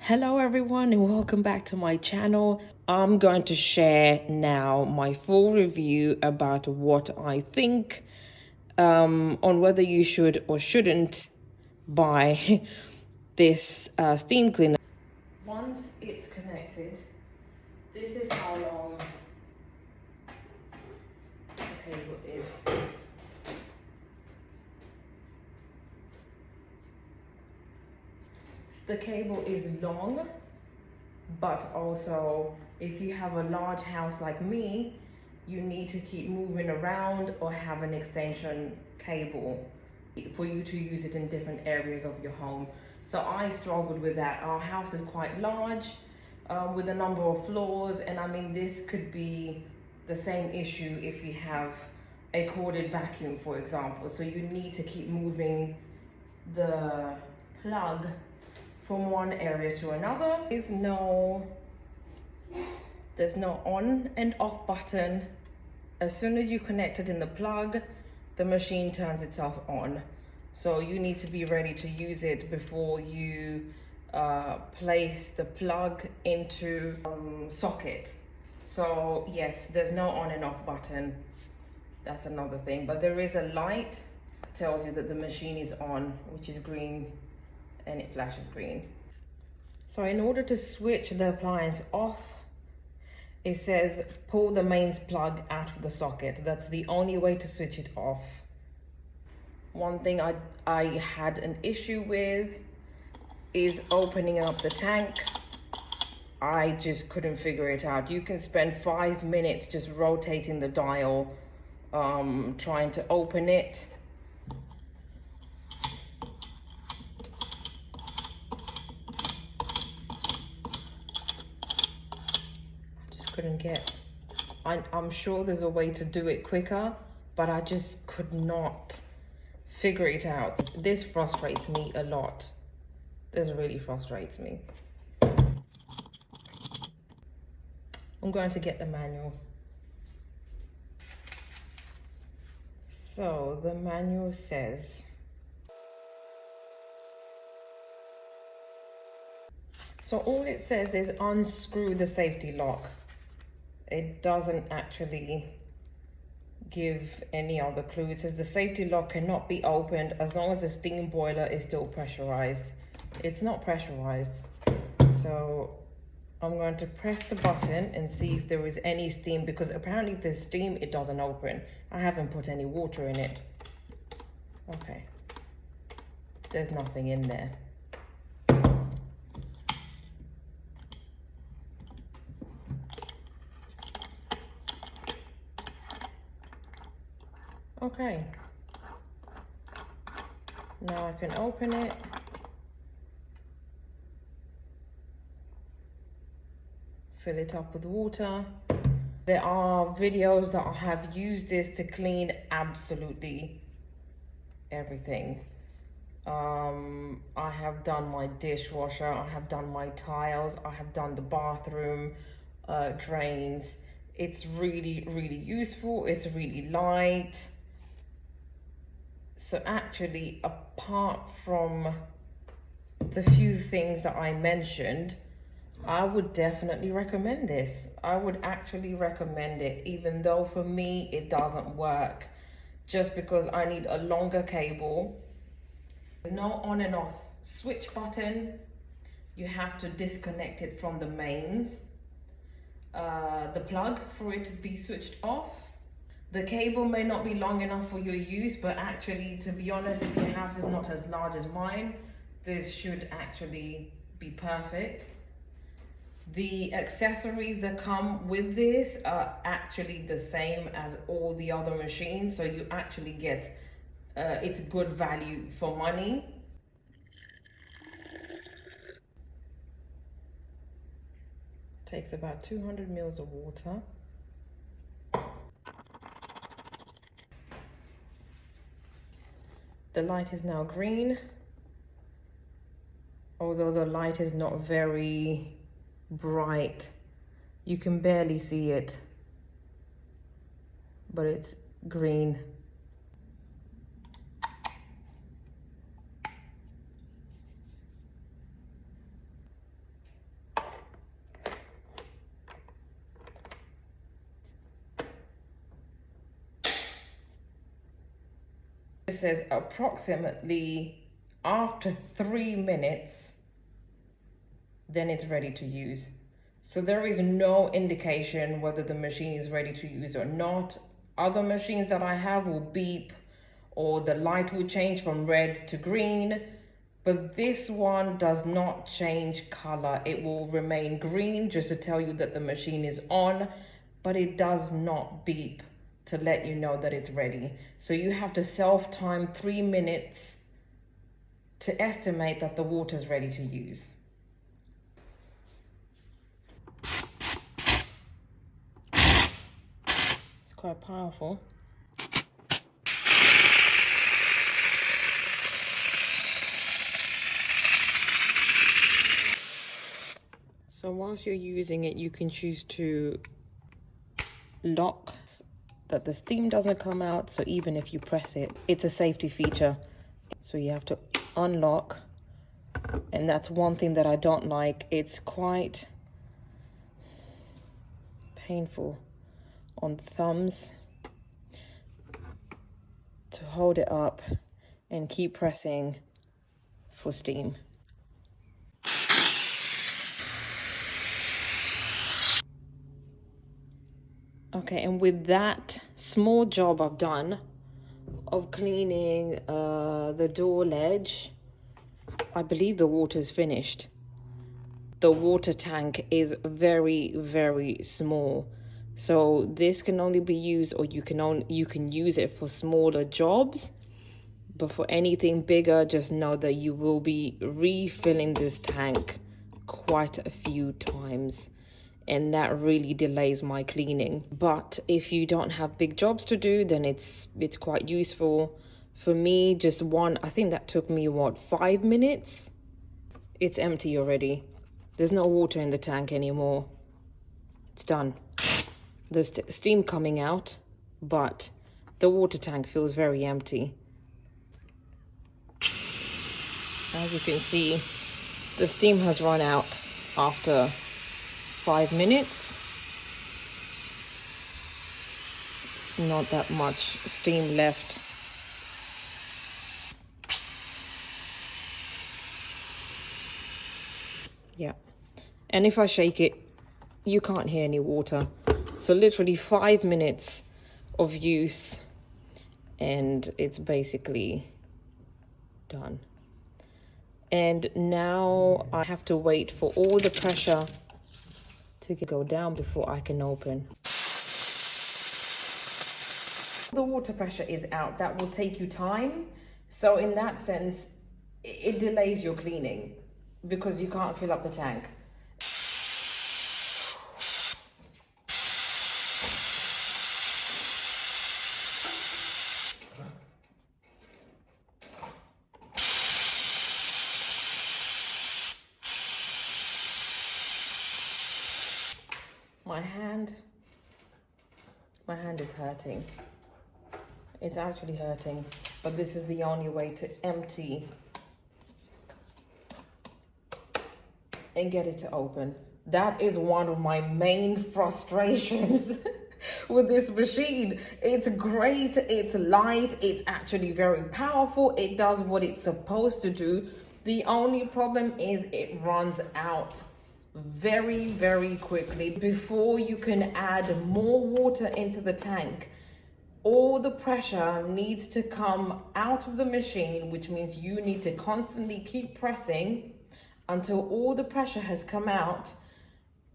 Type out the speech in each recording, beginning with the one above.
Hello everyone and welcome back to my channel. I'm going to share now my full review about what I think on whether you should or shouldn't buy this steam cleaner. Once it's connected, this is how long the cable is. The cable is long, but also if you have a large house like me, you need to keep moving around or have an extension cable for you to use it in different areas of your home. So I struggled with that. Our house is quite large with a number of floors, and I mean this could be the same issue if you have a corded vacuum, for example. So you need to keep moving the plug from one area to another. There's no on and off button. As soon as you connect it in the plug, the machine turns itself on. So you need to be ready to use it before you place the plug into socket. So yes, there's no on and off button. That's another thing, but there is a light that tells you that the machine is on, which is green, and it flashes green. So in order to switch the appliance off, it says pull the mains plug out of the socket. That's the only way to switch it off. One thing I had an issue with is opening up the tank. I just couldn't figure it out. You can spend 5 minutes just rotating the dial, trying to open it. Couldn't get. I'm sure there's a way to do it quicker, but I just could not figure it out. This frustrates me a lot. This really frustrates me. I'm going to get the manual. So the manual says, so all it says is unscrew the safety lock. It doesn't actually give any other clue. It says the safety lock cannot be opened as long as the steam boiler is still pressurized. It's not pressurized. So I'm going to press the button and see if there is any steam, because apparently if there's steam, it doesn't open. I haven't put any water in it. Okay. There's nothing in there. Okay, now I can open it. Fill it up with water. There are videos that have used this to clean absolutely everything. I have done my dishwasher, I have done my tiles, I have done the bathroom drains. It's really, really useful. It's really light. So actually, apart from the few things that I mentioned, I would definitely recommend this. I would actually recommend it, even though for me it doesn't work, just because I need a longer cable. There's no on and off switch button. You have to disconnect it from the mains, the plug, for it to be switched off. The cable may not be long enough for your use, but actually, to be honest, if your house is not as large as mine, this should actually be perfect. The accessories that come with this are actually the same as all the other machines, so you actually get it's good value for money. Takes about 200 mils of water. The light is now green, although the light is not very bright. You can barely see it, but it's green. It says approximately after 3 minutes, then it's ready to use. So there is no indication whether the machine is ready to use or not. Other machines that I have will beep, or the light will change from red to green, but this one does not change color. It will remain green just to tell you that the machine is on, but it does not beep to let you know that it's ready. So you have to self-time 3 minutes to estimate that the water is ready to use. It's quite powerful. So whilst you're using it, you can choose to lock that the steam doesn't come out. So even if you press it, it's a safety feature. So you have to unlock. And that's one thing that I don't like. It's quite painful on thumbs to hold it up and keep pressing for steam. Okay, and with that small job I've done of cleaning the door ledge, I believe the water's finished. The water tank is very, very small. So this can only be used, or you can use it for smaller jobs. But for anything bigger, just know that you will be refilling this tank quite a few times. And that really delays my cleaning. But if you don't have big jobs to do, then it's quite useful. For me, just one, I think that took me, what, 5 minutes? It's empty already. There's no water in the tank anymore. It's done. There's steam coming out, but the water tank feels very empty. As you can see, the steam has run out after 5 minutes. Not that much steam left. Yeah, and if I shake it, you can't hear any water. So literally 5 minutes of use and it's basically done. And now I have to wait for all the pressure to go down before I can open. The water pressure is out. That will take you time. So in that sense, it delays your cleaning because you can't fill up the tank. My hand is hurting. It's actually hurting, but this is the only way to empty and get it to open. That is one of my main frustrations with this machine. It's great, it's light, it's actually very powerful, it does what it's supposed to do. The only problem is it runs out very, very quickly. Before you can add more water into the tank, all the pressure needs to come out of the machine, which means you need to constantly keep pressing until all the pressure has come out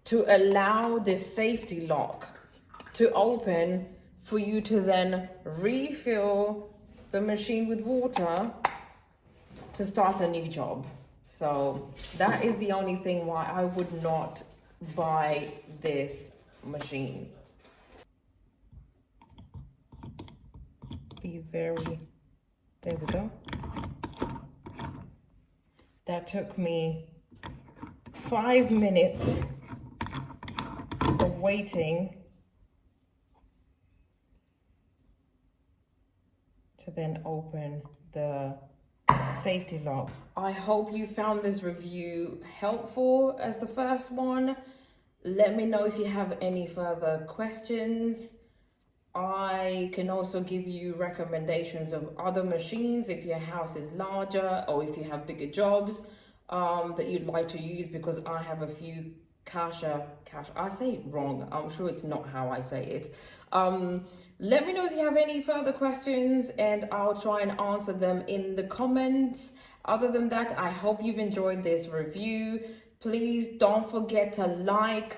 to allow this safety lock to open for you to then refill the machine with water to start a new job. So that is the only thing why I would not buy this machine. Be very, there we go. That took me 5 minutes of waiting to then open the safety lock. I hope you found this review helpful as the first one. Let me know if you have any further questions. I can also give you recommendations of other machines if your house is larger or if you have bigger jobs that you'd like to use, because I have a few Karcher, I say it wrong, I'm sure it's not how I say it. Let me know if you have any further questions and I'll try and answer them in the comments. Other than that, I hope you've enjoyed this review. Please don't forget to like,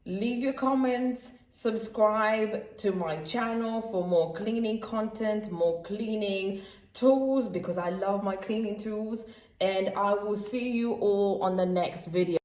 leave your comments, subscribe to my channel for more cleaning content, more cleaning tools, because I love my cleaning tools, and I will see you all on the next video.